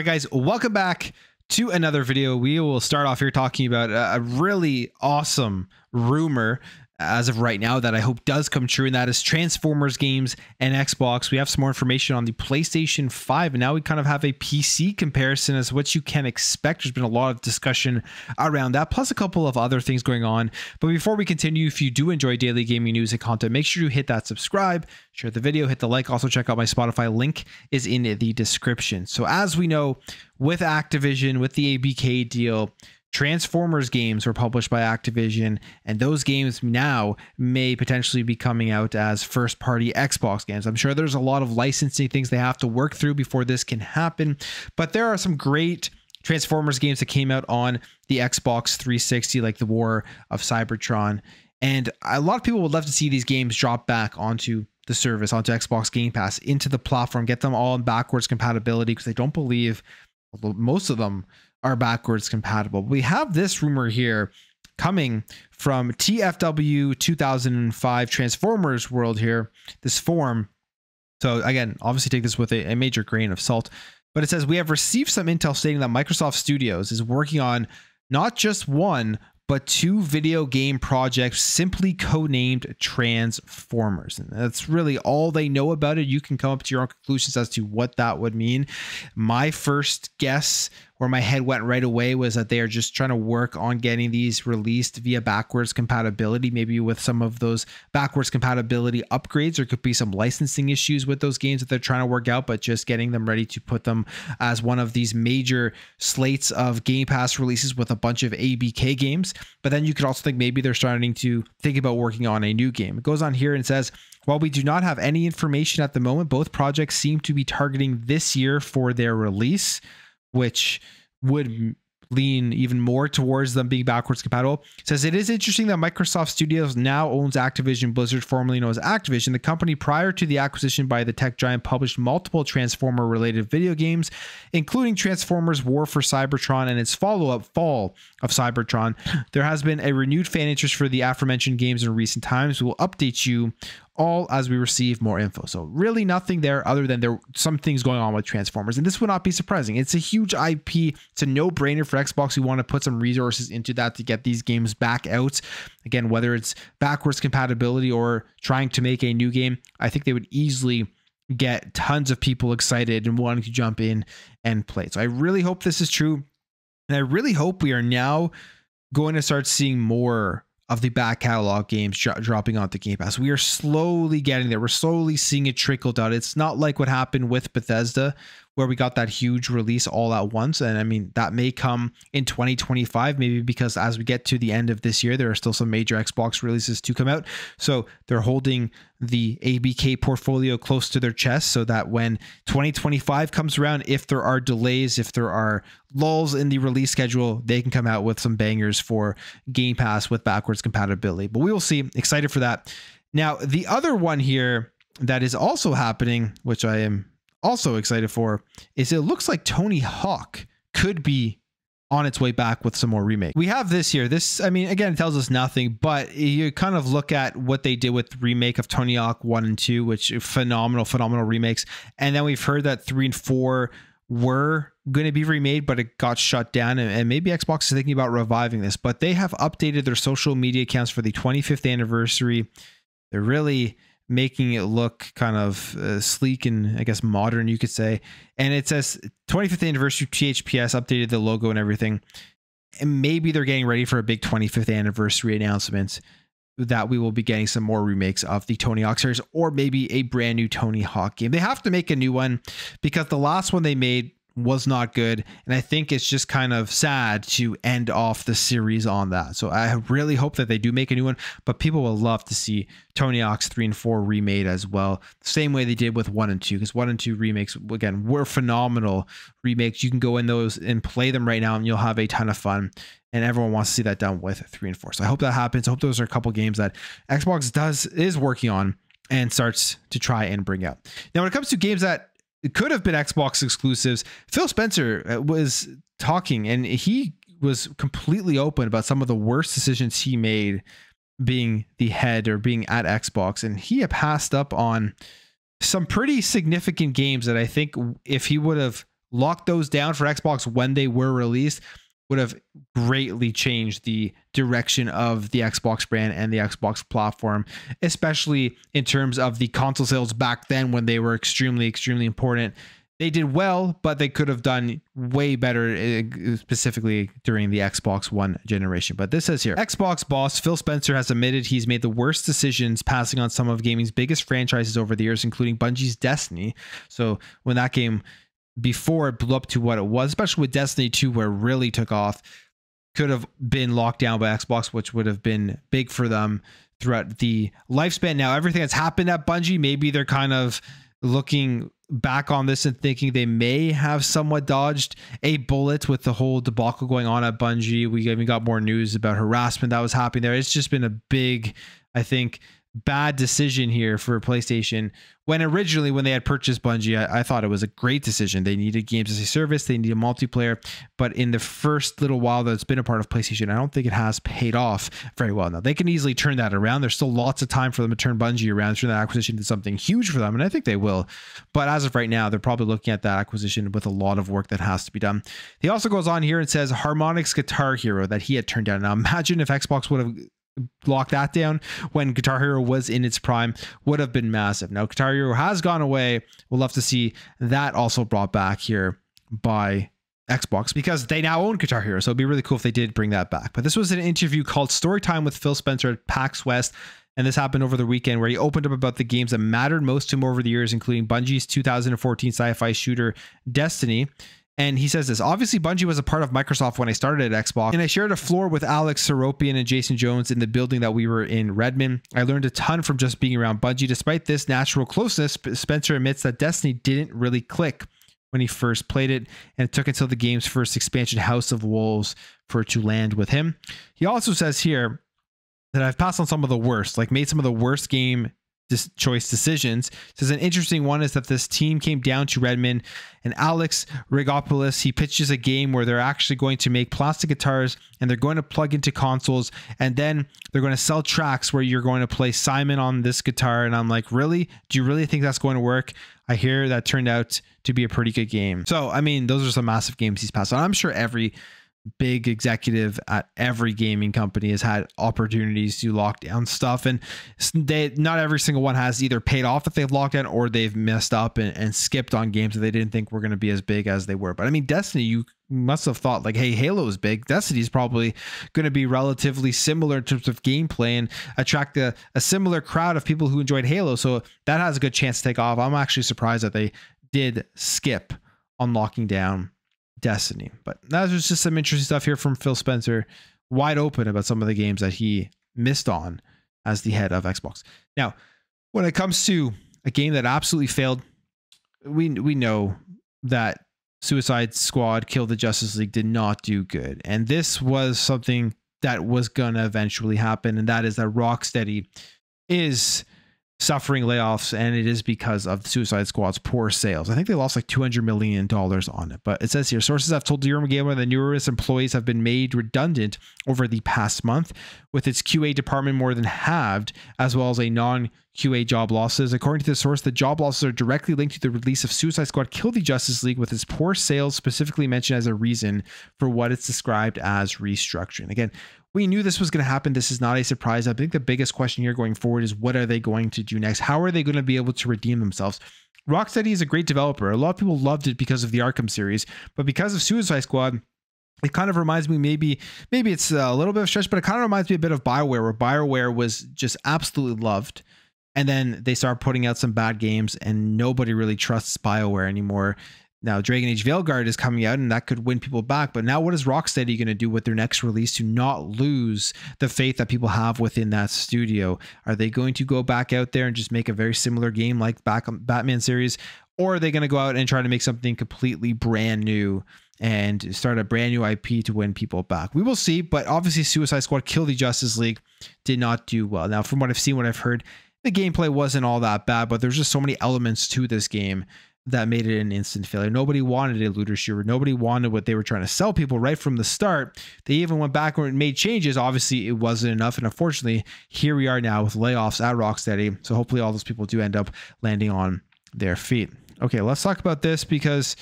All right, guys, welcome back to another video. We will start off here talking about a really awesome rumor as of right now that I hope does come true, and that is Transformers games and Xbox. We have some more information on the PlayStation 5, and now we kind of have a PC comparison as what you can expect. There's been a lot of discussion around that, plus a couple of other things going on. But before we continue, if you do enjoy daily gaming news and content, make sure you hit that subscribe, share the video, hit the like. Also check out my Spotify, link is in the description. So as we know, with Activision, with the ABK deal, Transformers games were published by Activision, and those games now may potentially be coming out as first-party Xbox games. I'm sure there's a lot of licensing things they have to work through before this can happen, but there are some great Transformers games that came out on the Xbox 360, like the War of Cybertron, and a lot of people would love to see these games drop back onto the service, onto Xbox Game Pass, into the platform, get them all in backwards compatibility, because I don't believe, although most of them are backwards compatible. We have this rumor here coming from TFW 2005 Transformers World here, this forum. So again, obviously take this with a major grain of salt, but it says, we have received some intel stating that Microsoft Studios is working on not just one, but two video game projects simply codenamed Transformers. And that's really all they know about it. You can come up to your own conclusions as to what that would mean. My first guess, where my head went right away, was that they are just trying to work on getting these released via backwards compatibility, maybe with some of those backwards compatibility upgrades. There could be some licensing issues with those games that they're trying to work out, but just getting them ready to put them as one of these major slates of Game Pass releases with a bunch of ABK games. But then you could also think maybe they're starting to think about working on a new game. It goes on here and says, while we do not have any information at the moment, both projects seem to be targeting this year for their release, which would lean even more towards them being backwards compatible. It says, it is interesting that Microsoft Studios now owns Activision Blizzard, formerly known as Activision. The company, prior to the acquisition by the tech giant, published multiple Transformer related video games, including Transformers War for Cybertron and its follow-up Fall of Cybertron. There has been a renewed fan interest for the aforementioned games in recent times. We will update you all as we receive more info. So really nothing there other than there are some things going on with Transformers, and this would not be surprising. It's a huge IP. It's a no-brainer for Xbox. We want to put some resources into that to get these games back out. Again, whether it's backwards compatibility or trying to make a new game, I think they would easily get tons of people excited and wanting to jump in and play. So I really hope this is true, and I really hope we are now going to start seeing more of the back catalog games dropping onto Game Pass. We are slowly getting there. We're slowly seeing it trickle down. It's not like what happened with Bethesda, where we got that huge release all at once. And I mean, that may come in 2025, maybe because as we get to the end of this year, there are still some major Xbox releases to come out. So they're holding the ABK portfolio close to their chest so that when 2025 comes around, if there are delays, if there are lulls in the release schedule, they can come out with some bangers for Game Pass with backwards compatibility. But we will see. Excited for that. Now, the other one here that is also happening, which I am also excited for, is it looks like Tony Hawk could be on its way back with some more remake. We have this here. This, I mean, again, it tells us nothing, but you kind of look at what they did with the remake of Tony Hawk 1 and 2, which phenomenal remakes. And then we've heard that 3 and 4 were going to be remade, but it got shut down, and maybe Xbox is thinking about reviving this, but they have updated their social media accounts for the 25th anniversary. They're really making it look kind of sleek and I guess modern, you could say. And it says 25th anniversary THPS, updated the logo and everything. And maybe they're getting ready for a big 25th anniversary announcement that we will be getting some more remakes of the Tony Hawk series, or maybe a brand new Tony Hawk game. They have to make a new one because the last one they made was not good, and I think it's just kind of sad to end off the series on that. So I really hope that they do make a new one, but people will love to see Tony Hawk's 3 and 4 remade as well, the same way they did with 1 and 2, because 1 and 2 remakes, again, were phenomenal remakes. You can go in those and play them right now and you'll have a ton of fun, and everyone wants to see that done with 3 and 4. So I hope that happens. I hope those are a couple games that Xbox is working on and starts to try and bring out. Now, when it comes to games that it could have been Xbox exclusives, Phil Spencer was talking, and he was completely open about some of the worst decisions he made being the head or being at Xbox. And he had passed up on some pretty significant games that I think if he would have locked those down for Xbox when they were released, would have greatly changed the direction of the Xbox brand and the Xbox platform, especially in terms of the console sales back then when they were extremely, extremely important. They did well, but they could have done way better, specifically during the Xbox One generation. But this says here, Xbox boss Phil Spencer has admitted he's made the worst decisions, passing on some of gaming's biggest franchises over the years, including Bungie's Destiny. So when that game, before it blew up to what it was, especially with Destiny 2, where it really took off, could have been locked down by Xbox, which would have been big for them throughout the lifespan. Now, everything that's happened at Bungie, maybe they're kind of looking back on this and thinking they may have somewhat dodged a bullet with the whole debacle going on at Bungie. We even got more news about harassment that was happening there. It's just been a big, I think, bad decision here for PlayStation. When originally, when they had purchased Bungie, I thought it was a great decision. They needed games as a service, they needed multiplayer, but in the first little while that it's been a part of PlayStation, I don't think it has paid off very well. Now, they can easily turn that around. There's still lots of time for them to turn Bungie around, turn that acquisition into something huge for them, and I think they will. But as of right now, they're probably looking at that acquisition with a lot of work that has to be done. He also goes on here and says Harmonix's Guitar Hero that he had turned down. Now, imagine if Xbox would have lock that down when Guitar Hero was in its prime, would have been massive. Now Guitar Hero has gone away. We'll love to see that also brought back here by Xbox because they now own Guitar Hero. So it'd be really cool if they did bring that back. But this was an interview called Storytime with Phil Spencer at PAX West. And this happened over the weekend where he opened up about the games that mattered most to him over the years, including Bungie's 2014 sci-fi shooter Destiny. And he says this, obviously Bungie was a part of Microsoft when I started at Xbox, and I shared a floor with Alex Seropian and Jason Jones in the building that we were in Redmond. I learned a ton from just being around Bungie. Despite this natural closeness, Spencer admits that Destiny didn't really click when he first played it, and it took until the game's first expansion, House of Wolves, for it to land with him. He also says here that I've passed on some of the worst, like made some of the worst game choice decisions. Says an interesting one is that this team came down to Redmond and Alex Rigopoulos, he pitches a game where they're actually going to make plastic guitars and they're going to plug into consoles and then they're going to sell tracks where you're going to play Simon on this guitar. And I'm like, really? Do you really think that's going to work? I hear that turned out to be a pretty good game. So, I mean, those are some massive games he's passed on. I'm sure every big executive at every gaming company has had opportunities to lock down stuff, and not every single one has either paid off if they've locked down or they've messed up and skipped on games that they didn't think were going to be as big as they were. But I mean, Destiny, you must have thought like, hey, Halo is big. Destiny is probably going to be relatively similar in terms of gameplay and attract a similar crowd of people who enjoyed Halo. So that has a good chance to take off. I'm actually surprised that they did skip on locking down Destiny. But that was just some interesting stuff here from Phil Spencer, wide open about some of the games that he missed on as the head of Xbox. Now, when it comes to a game that absolutely failed, we know that Suicide Squad Kill the Justice League did not do good. And this was something that was going to eventually happen. And that is that Rocksteady is suffering layoffs, and it is because of the Suicide Squad's poor sales. I think they lost like $200 million on it. But it says here, sources have told Eurogamer that numerous employees have been made redundant over the past month, with its QA department more than halved, as well as a non-QA job losses. According to the source, the job losses are directly linked to the release of Suicide Squad Kill the Justice League, with its poor sales specifically mentioned as a reason for what it's described as restructuring. Again, we knew this was going to happen. This is not a surprise. I think the biggest question here going forward is what are they going to do next? How are they going to be able to redeem themselves? Rocksteady is a great developer. A lot of people loved it because of the Arkham series, but because of Suicide Squad, it kind of reminds me, maybe it's a little bit of a stretch, but it kind of reminds me a bit of BioWare, where BioWare was just absolutely loved. And then they start putting out some bad games and nobody really trusts BioWare anymore. Now, Dragon Age Veilguard is coming out and that could win people back. But now what is Rocksteady going to do with their next release to not lose the faith that people have within that studio? Are they going to go back out there and just make a very similar game like Batman series? Or are they going to go out and try to make something completely brand new and start a brand new IP to win people back? We will see. But obviously Suicide Squad Kill the Justice League did not do well. Now, from what I've seen, what I've heard, the gameplay wasn't all that bad, but there's just so many elements to this game that made it an instant failure. Nobody wanted a looter shooter. Nobody wanted what they were trying to sell people right from the start. They even went back and made changes. Obviously, it wasn't enough. And unfortunately, here we are now with layoffs at Rocksteady. So hopefully all those people do end up landing on their feet. Okay, let's talk about this because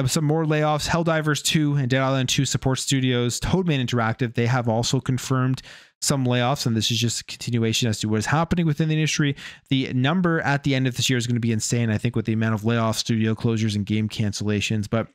some more layoffs. Helldivers 2 and Dead Island 2 support studios, Toadman Interactive, they have also confirmed some layoffs, and this is just a continuation as to what is happening within the industry. The number at the end of this year is going to be insane, I think, with the amount of layoffs, studio closures, and game cancellations. But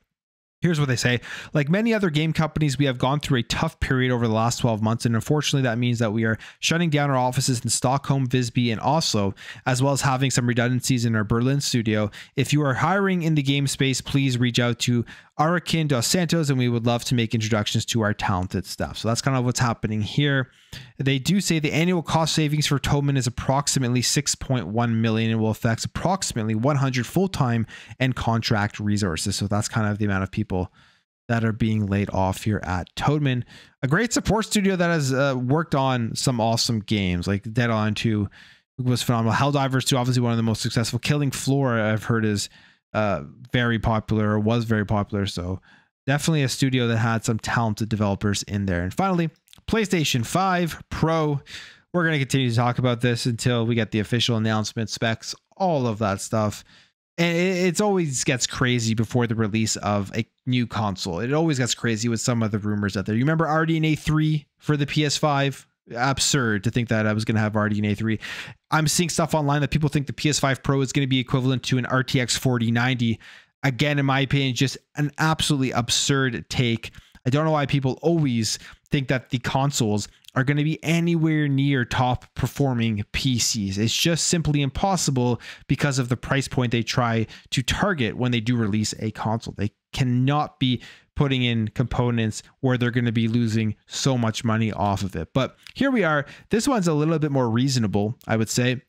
here's what they say. Like many other game companies, we have gone through a tough period over the last 12 months. And unfortunately, that means that we are shutting down our offices in Stockholm, Visby, and Oslo, as well as having some redundancies in our Berlin studio. If you are hiring in the game space, please reach out to Arakin dos Santos, and we would love to make introductions to our talented staff. So that's kind of what's happening here. They do say the annual cost savings for Toadman is approximately 6.1 million and will affect approximately 100 full-time and contract resources. So that's kind of the amount of people that are being laid off here at Toadman, a great support studio that has worked on some awesome games like Dead Island 2 was phenomenal. Helldivers 2, obviously one of the most successful. Killing Floor, I've heard, is very popular, or was very popular. So definitely a studio that had some talented developers in there. And finally, PlayStation 5 Pro. We're going to continue to talk about this until we get the official announcement, specs, all of that stuff. And it always gets crazy before the release of a new console. It always gets crazy with some of the rumors out there. You remember RDNA 3 for the PS5? Absurd to think that I was going to have RDNA 3. I'm seeing stuff online that people think the PS5 Pro is going to be equivalent to an RTX 4090. Again, in my opinion, just an absolutely absurd take. I don't know why people always think that the consoles are going to be anywhere near top performing PCs. It's just simply impossible because of the price point they try to target when they do release a console. They cannot be putting in components where they're going to be losing so much money off of it. But here we are. This one's a little bit more reasonable, I would say.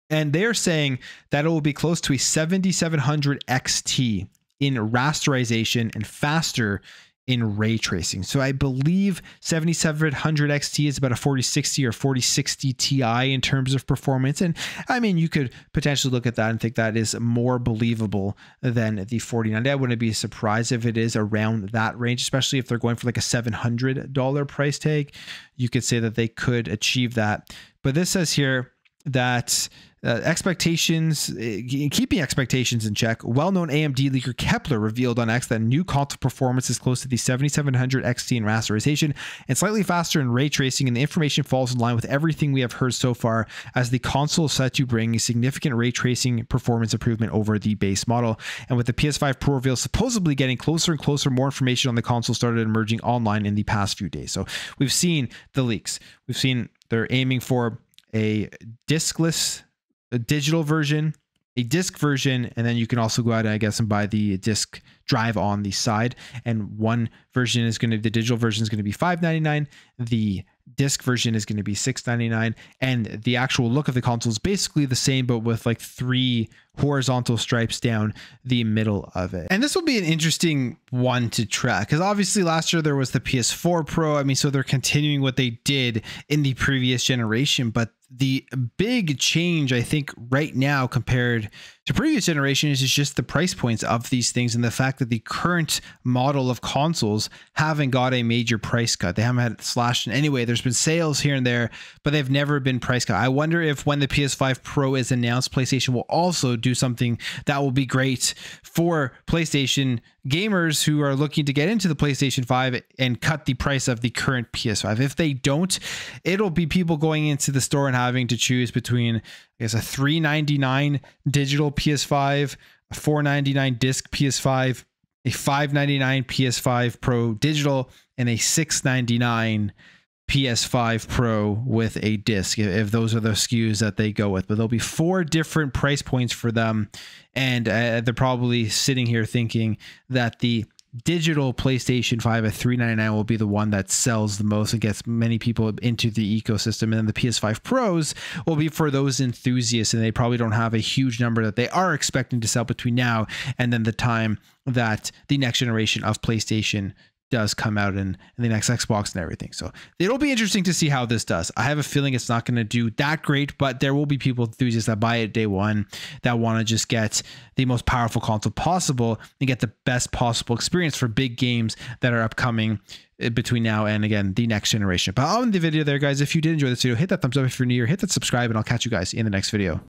And they're saying that it will be close to a 7700 XT in rasterization and faster in ray tracing. So I believe 7700 XT is about a 4060 or 4060 Ti in terms of performance. And I mean, you could potentially look at that and think that is more believable than the 4090. I wouldn't be surprised if it is around that range, especially if they're going for like a $700 price tag. You could say that they could achieve that. But this says here that keeping expectations in check. Well-known AMD leaker Kepler revealed on X that new console performance is close to the 7700 XT in rasterization and slightly faster in ray tracing, and the information falls in line with everything we have heard so far, as the console is set to bring a significant ray tracing performance improvement over the base model. And with the PS5 Pro reveal supposedly getting closer and closer, more information on the console started emerging online in the past few days. So we've seen the leaks. We've seen they're aiming for a diskless, a digital version, a disc version, and then you can also go out, I guess, and buy the disc drive on the side. And one version is going to, the digital version is going to be $599. The disc version is going to be $699, and the actual look of the console is basically the same, but with like 3 horizontal stripes down the middle of it. And this will be an interesting one to track, because obviously last year there was the PS4 Pro. I mean, so they're continuing what they did in the previous generation, but the big change, I think, right now compared to previous generations is just the price points of these things, and the fact that the current model of consoles haven't got a major price cut. They haven't had it slashed in any way. There's been sales here and there, but they've never been price cut. I wonder if when the PS5 Pro is announced, PlayStation will also do something that will be great for PlayStation gamers who are looking to get into the PlayStation 5 and cut the price of the current PS5. If they don't, it'll be people going into the store and having to choose between, I guess, a $399 digital PS5, a $499 disc PS5, a $599 PS5 Pro digital, and a $699 PS5 Pro with a disc, if those are the SKUs that they go with. But there'll be 4 different price points for them, and they're probably sitting here thinking that the digital PlayStation 5 at $399 will be the one that sells the most and gets many people into the ecosystem, and then the PS5 Pros will be for those enthusiasts, and they probably don't have a huge number that they are expecting to sell between now and then the time that the next generation of PlayStation does come out in the next Xbox and everything. So it'll be interesting to see how this does. I have a feeling it's not going to do that great, but there will be people enthusiasts that buy it day one that want to just get the most powerful console possible and get the best possible experience for big games that are upcoming between now and, again, the next generation. But I'll end the video there, guys. If you did enjoy this video, hit that thumbs up. If you're new here, hit that subscribe, and I'll catch you guys in the next video.